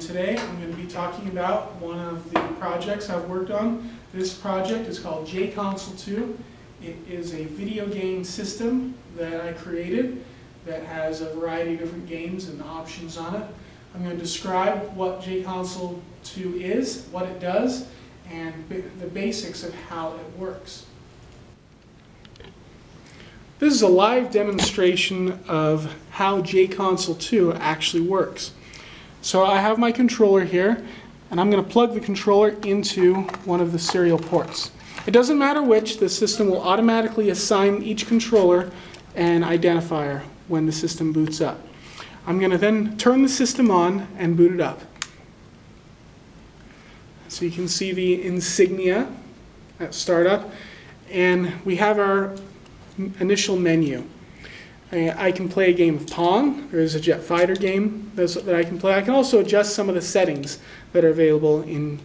Today I'm going to be talking about one of the projects I've worked on. This project is called JConsole2. It is a video game system that I created that has a variety of different games and options on it. I'm going to describe what JConsole2 is, what it does, and the basics of how it works. This is a live demonstration of how JConsole2 actually works. So I have my controller here, and I'm going to plug the controller into one of the serial ports. It doesn't matter which, the system will automatically assign each controller an identifier when the system boots up. I'm going to then turn the system on and boot it up. So you can see the insignia at startup, and we have our initial menu. I can play a game of Pong. There is a jet fighter game that I can play. I can also adjust some of the settings that are available in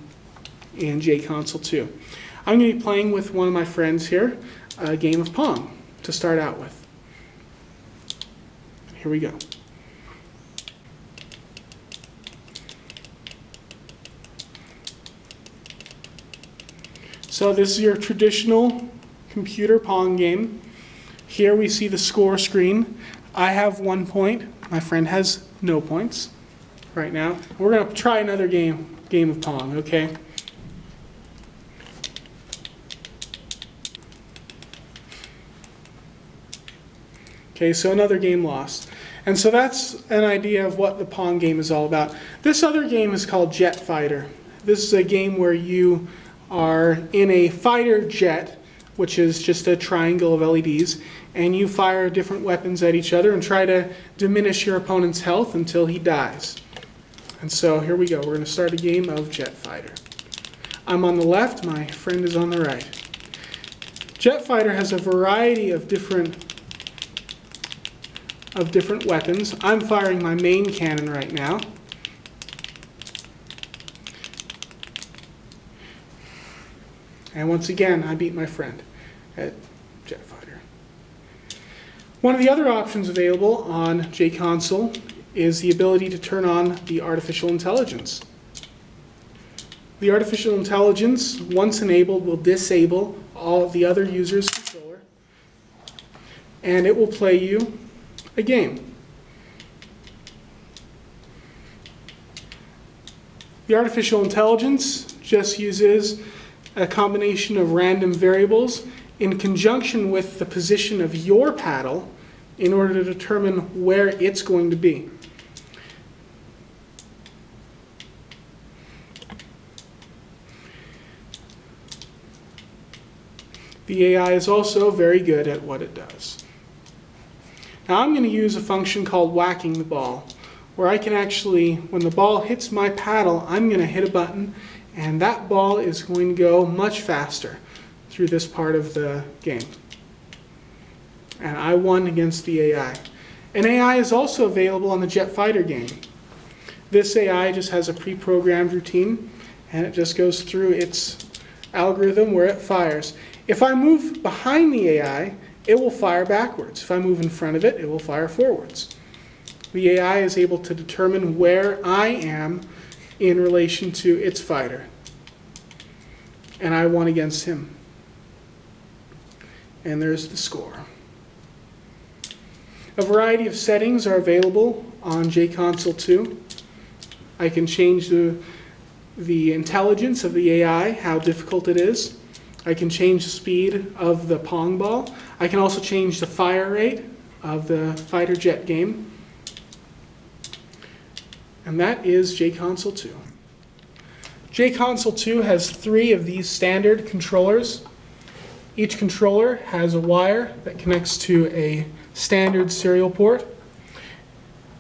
JConsole2. I'm going to be playing with one of my friends here a game of Pong to start out with. Here we go. So this is your traditional computer Pong game. Here we see the score screen. I have 1 point. My friend has no points right now. We're going to try another game of Pong, okay? Okay, so another game lost. And so that's an idea of what the Pong game is all about. This other game is called Jet Fighter. This is a game where you are in a fighter jet, which is just a triangle of LEDs, and you fire different weapons at each other and try to diminish your opponent's health until he dies. And so here we go. We're going to start a game of Jet Fighter. I'm on the left, my friend is on the right. Jet Fighter has a variety of different weapons. I'm firing my main cannon right now. And once again, I beat my friend at Jet Fighter. One of the other options available on JConsole is the ability to turn on the artificial intelligence. The artificial intelligence, once enabled, will disable all of the other users' controller, and it will play you a game. The artificial intelligence just uses a combination of random variables in conjunction with the position of your paddle in order to determine where it's going to be. The AI is also very good at what it does. Now I'm going to use a function called whacking the ball, where I can actually, when the ball hits my paddle, I'm going to hit a button and that ball is going to go much faster through this part of the game. And I won against the AI. An AI is also available on the Jet Fighter game. This AI just has a pre-programmed routine, and it just goes through its algorithm where it fires. If I move behind the AI, it will fire backwards. If I move in front of it, it will fire forwards. The AI is able to determine where I am in relation to its fighter. And I won against him. And there's the score. A variety of settings are available on JConsole2. I can change the intelligence of the AI, how difficult it is. I can change the speed of the Pong ball. I can also change the fire rate of the fighter jet game. And that is JConsole2. JConsole2 has 3 of these standard controllers. Each controller has a wire that connects to a standard serial port.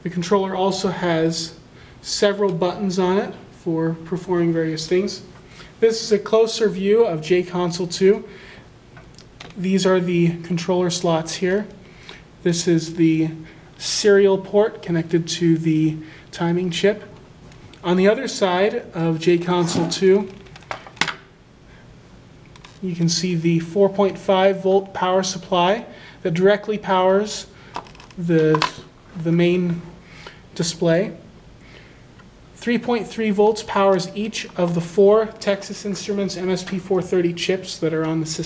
The controller also has several buttons on it for performing various things. This is a closer view of JConsole2. These are the controller slots here. This is the serial port connected to the timing chip. On the other side of JConsole2, you can see the 4.5 volt power supply that directly powers the main display. 3.3 volts powers each of the 4 Texas Instruments MSP430 chips that are on the system.